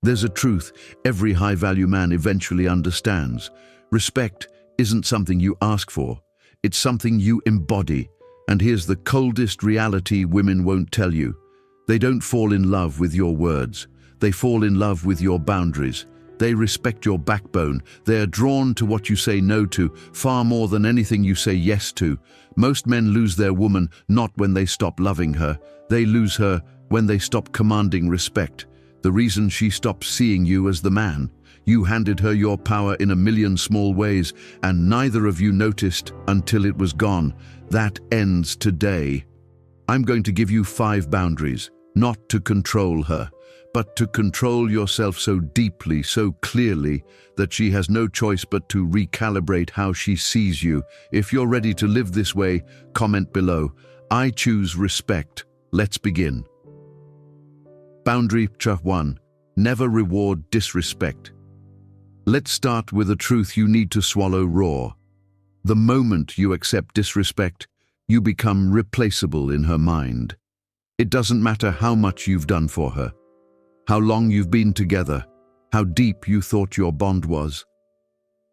There's a truth every high-value man eventually understands. Respect isn't something you ask for, it's something you embody. And here's the coldest reality women won't tell you. They don't fall in love with your words. They fall in love with your boundaries. They respect your backbone. They are drawn to what you say no to, far more than anything you say yes to. Most men lose their woman not when they stop loving her. They lose her when they stop commanding respect. The reason she stops seeing you as the man. You handed her your power in a million small ways, and neither of you noticed until it was gone. That ends today. I'm going to give you 5 boundaries, not to control her, but to control yourself so deeply, so clearly, that she has no choice but to recalibrate how she sees you. If you're ready to live this way, comment below. I choose respect. Let's begin. Boundary 1. Never reward disrespect. Let's start with a truth you need to swallow raw. The moment you accept disrespect, you become replaceable in her mind. It doesn't matter how much you've done for her, how long you've been together, how deep you thought your bond was.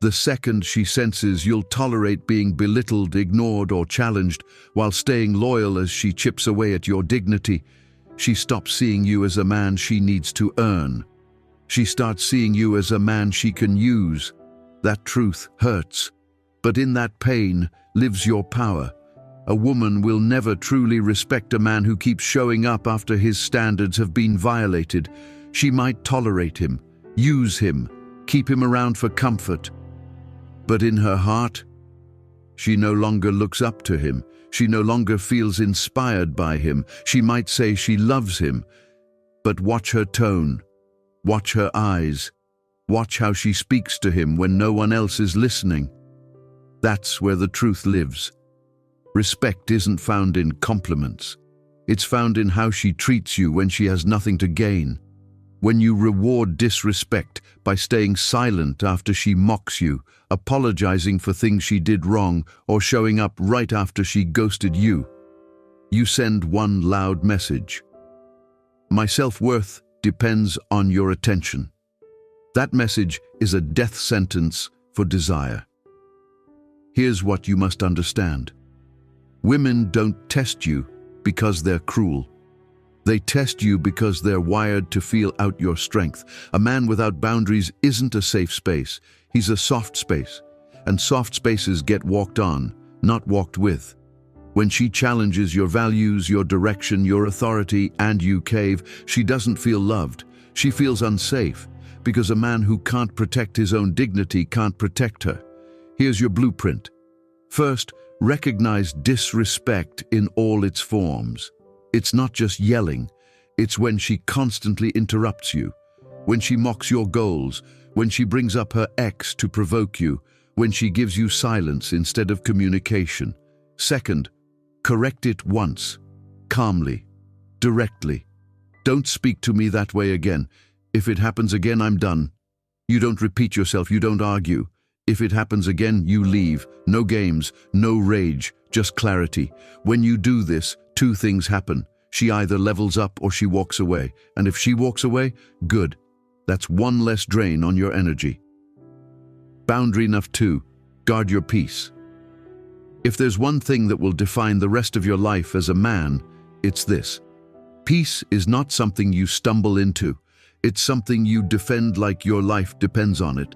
The second she senses you'll tolerate being belittled, ignored, or challenged while staying loyal as she chips away at your dignity, she stops seeing you as a man she needs to earn. She starts seeing you as a man she can use. That truth hurts, but in that pain lives your power. A woman will never truly respect a man who keeps showing up after his standards have been violated. She might tolerate him, use him, keep him around for comfort. But in her heart, she no longer looks up to him. She no longer feels inspired by him. She might say she loves him, but watch her tone, watch her eyes, watch how she speaks to him when no one else is listening. That's where the truth lives. Respect isn't found in compliments. It's found in how she treats you when she has nothing to gain. When you reward disrespect by staying silent after she mocks you, apologizing for things she did wrong, or showing up right after she ghosted you, you send one loud message. My self-worth depends on your attention. That message is a death sentence for desire. Here's what you must understand. Women don't test you because they're cruel. They test you because they're wired to feel out your strength. A man without boundaries isn't a safe space. He's a soft space. And soft spaces get walked on, not walked with. When she challenges your values, your direction, your authority, and you cave, she doesn't feel loved. She feels unsafe, because a man who can't protect his own dignity can't protect her. Here's your blueprint. First, recognize disrespect in all its forms. It's not just yelling. It's when she constantly interrupts you, when she mocks your goals, when she brings up her ex to provoke you, when she gives you silence instead of communication. Second, correct it once, calmly, directly. Don't speak to me that way again. If it happens again, I'm done. You don't repeat yourself, you don't argue. If it happens again, you leave. No games, no rage, just clarity. When you do this, 2 things happen. She either levels up or she walks away. And if she walks away, good. That's 1 less drain on your energy. Boundary number 2, guard your peace. If there's one thing that will define the rest of your life as a man, it's this. Peace is not something you stumble into. It's something you defend like your life depends on it.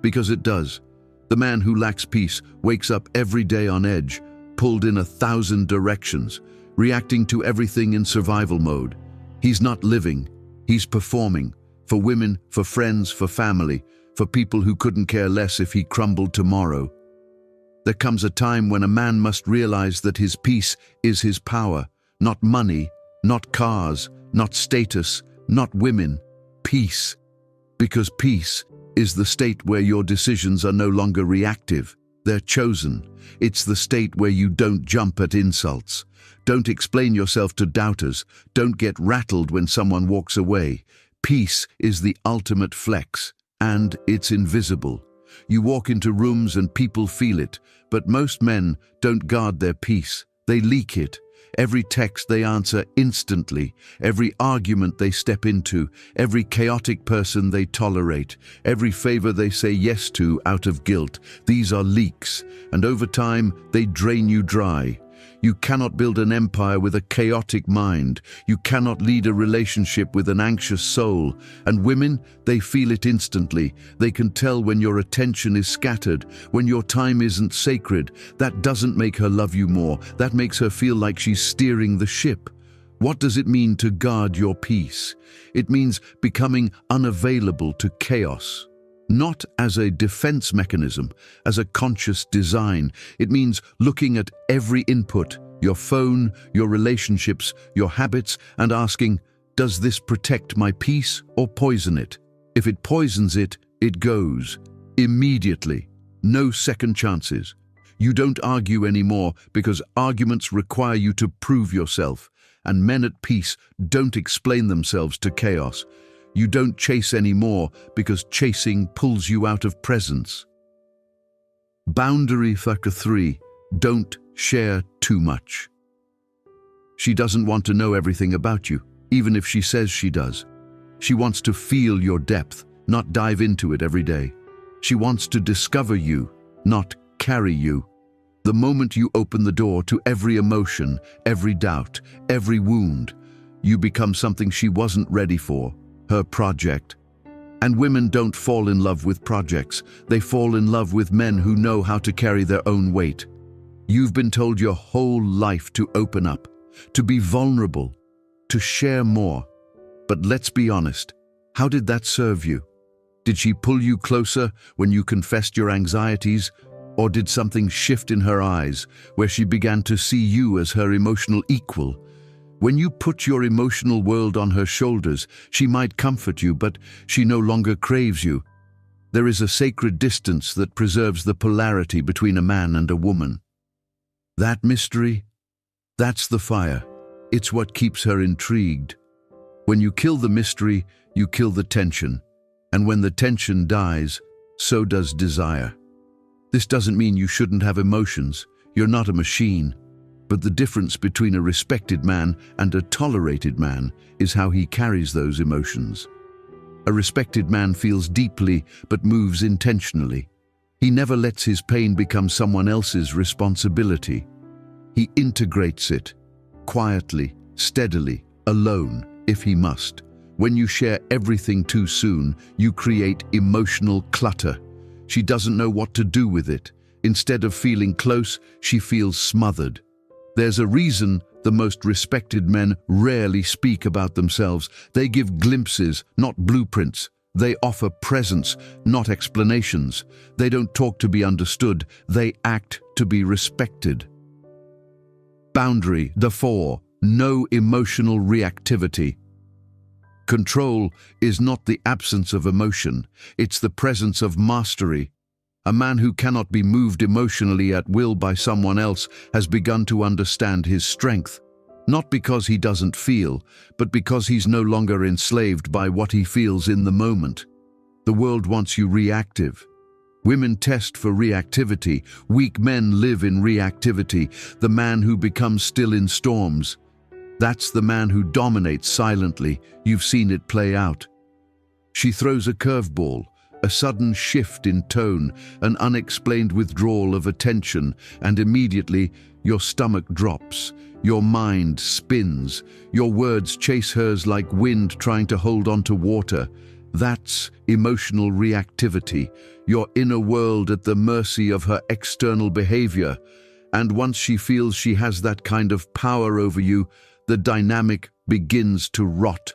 Because it does. The man who lacks peace wakes up every day on edge, pulled in 1,000 directions, reacting to everything in survival mode. He's not living, he's performing. For women, for friends, for family, for people who couldn't care less if he crumbled tomorrow. There comes a time when a man must realize that his peace is his power, not money, not cars, not status, not women. Peace. Because peace is the state where your decisions are no longer reactive, they're chosen. It's the state where you don't jump at insults, don't explain yourself to doubters, don't get rattled when someone walks away. Peace is the ultimate flex, and it's invisible. You walk into rooms and people feel it, but most men don't guard their peace, They leak it. Every text they answer instantly, every argument they step into, every chaotic person they tolerate, every favor they say yes to out of guilt. These are leaks, and over time they drain you dry. You cannot build an empire with a chaotic mind. You cannot lead a relationship with an anxious soul. And women, they feel it instantly. They can tell when your attention is scattered, when your time isn't sacred. That doesn't make her love you more. That makes her feel like she's steering the ship. What does it mean to guard your peace? It means becoming unavailable to chaos. Not as a defense mechanism, as a conscious design. It means looking at every input, your phone, your relationships, your habits, and asking, does this protect my peace or poison it? If it poisons it, it goes. Immediately. No second chances. You don't argue anymore because arguments require you to prove yourself, and men at peace don't explain themselves to chaos. You don't chase anymore because chasing pulls you out of presence. Boundary factor 3. Don't share too much. She doesn't want to know everything about you, even if she says she does. She wants to feel your depth, not dive into it every day. She wants to discover you, not carry you. The moment you open the door to every emotion, every doubt, every wound, you become something she wasn't ready for. Her project. And women don't fall in love with projects. They fall in love with men who know how to carry their own weight. You've been told your whole life to open up, to be vulnerable, to share more. But let's be honest, how did that serve you? Did she pull you closer when you confessed your anxieties? Or did something shift in her eyes, where she began to see you as her emotional equal? When you put your emotional world on her shoulders, she might comfort you, but she no longer craves you. There is a sacred distance that preserves the polarity between a man and a woman. That mystery, that's the fire. It's what keeps her intrigued. When you kill the mystery, you kill the tension. And when the tension dies, so does desire. This doesn't mean you shouldn't have emotions. You're not a machine. But the difference between a respected man and a tolerated man is how he carries those emotions. A respected man feels deeply but moves intentionally. He never lets his pain become someone else's responsibility. He integrates it, quietly, steadily, alone, if he must. When you share everything too soon, you create emotional clutter. She doesn't know what to do with it. Instead of feeling close, she feels smothered. There's a reason the most respected men rarely speak about themselves. They give glimpses, not blueprints. They offer presence, not explanations. They don't talk to be understood. They act to be respected. Boundary, the 4. No emotional reactivity. Control is not the absence of emotion. It's the presence of mastery. A man who cannot be moved emotionally at will by someone else has begun to understand his strength, not because he doesn't feel, but because he's no longer enslaved by what he feels in the moment. The world wants you reactive. Women test for reactivity. Weak men live in reactivity. The man who becomes still in storms. That's the man who dominates silently. You've seen it play out. She throws a curveball. A sudden shift in tone, an unexplained withdrawal of attention, and immediately your stomach drops, your mind spins, your words chase hers like wind trying to hold on to water. That's emotional reactivity, your inner world at the mercy of her external behavior. And once she feels she has that kind of power over you, the dynamic begins to rot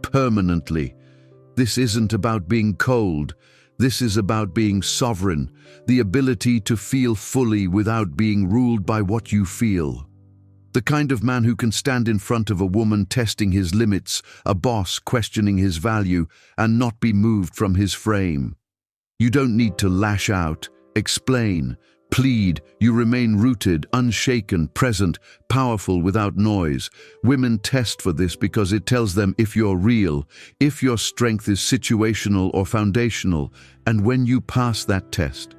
permanently. This isn't about being cold. This is about being sovereign, the ability to feel fully without being ruled by what you feel. The kind of man who can stand in front of a woman testing his limits, a boss questioning his value, and not be moved from his frame. You don't need to lash out, explain, plead. You remain rooted, unshaken, present, powerful without noise. Women test for this because it tells them if you're real, if your strength is situational or foundational. And when you pass that test,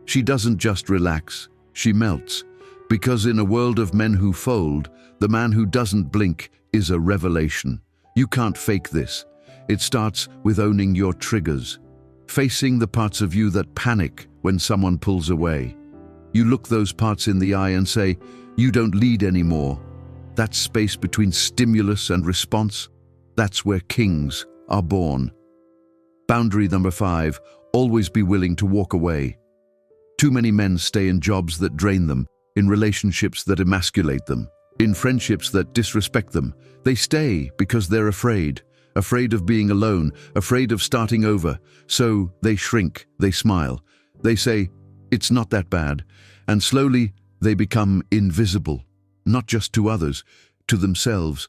she doesn't just relax, she melts. Because in a world of men who fold, the man who doesn't blink is a revelation. You can't fake this. It starts with owning your triggers, facing the parts of you that panic when someone pulls away. You look those parts in the eye and say, "You don't lead anymore." That space between stimulus and response, that's where kings are born. Boundary number 5, always be willing to walk away. Too many men stay in jobs that drain them, in relationships that emasculate them, in friendships that disrespect them. They stay because they're afraid of being alone, afraid of starting over. So they shrink, they smile, they say, "It's not that bad," and slowly they become invisible, not just to others, to themselves.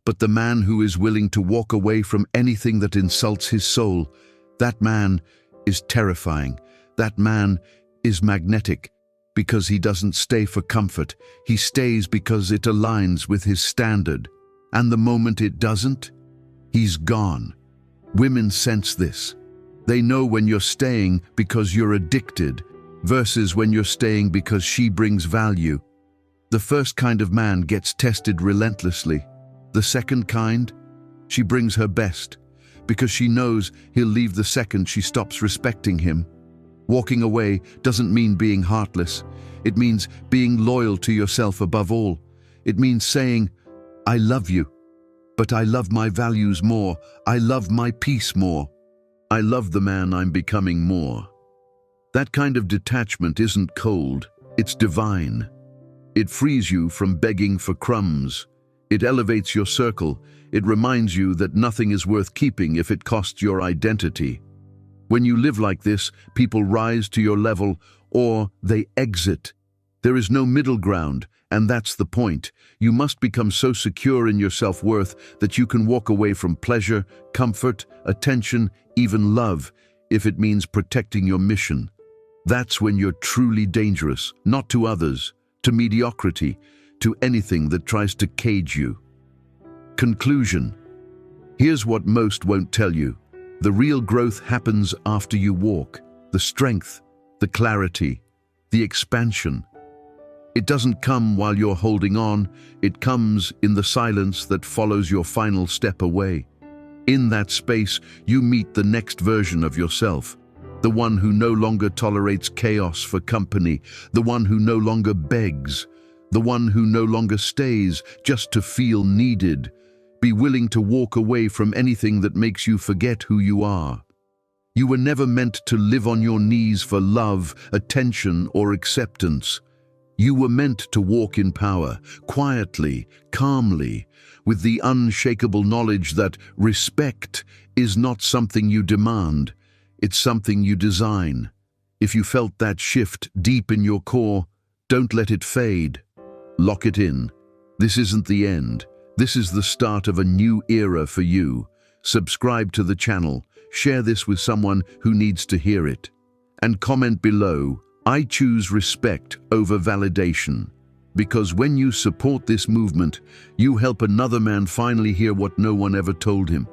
But the man who is willing to walk away from anything that insults his soul, that man is terrifying. That man is magnetic, because he doesn't stay for comfort. He stays because it aligns with his standard. And the moment it doesn't, he's gone. Women sense this. They know when you're staying because you're addicted, versus when you're staying because she brings value. The first kind of man gets tested relentlessly. The second kind, she brings her best, because she knows he'll leave the second she stops respecting him. Walking away doesn't mean being heartless. It means being loyal to yourself above all. It means saying, "I love you, but I love my values more. I love my peace more. I love the man I'm becoming more." That kind of detachment isn't cold, it's divine. It frees you from begging for crumbs. It elevates your circle. It reminds you that nothing is worth keeping if it costs your identity. When you live like this, people rise to your level or they exit. There is no middle ground, and that's the point. You must become so secure in your self-worth that you can walk away from pleasure, comfort, attention, even love, if it means protecting your mission. That's when you're truly dangerous, not to others, to mediocrity, to anything that tries to cage you. Conclusion. Here's what most won't tell you. The real growth happens after you walk. The strength, the clarity, the expansion. It doesn't come while you're holding on. It comes in the silence that follows your final step away. In that space, you meet the next version of yourself. The one who no longer tolerates chaos for company. The one who no longer begs. The one who no longer stays just to feel needed. Be willing to walk away from anything that makes you forget who you are. You were never meant to live on your knees for love, attention, or acceptance. You were meant to walk in power, quietly, calmly, with the unshakable knowledge that respect is not something you demand, it's something you design. If you felt that shift deep in your core, don't let it fade. Lock it in. This isn't the end. This is the start of a new era for you. Subscribe to the channel, share this with someone who needs to hear it. And comment below, "I choose respect over validation." Because when you support this movement, you help another man finally hear what no one ever told him.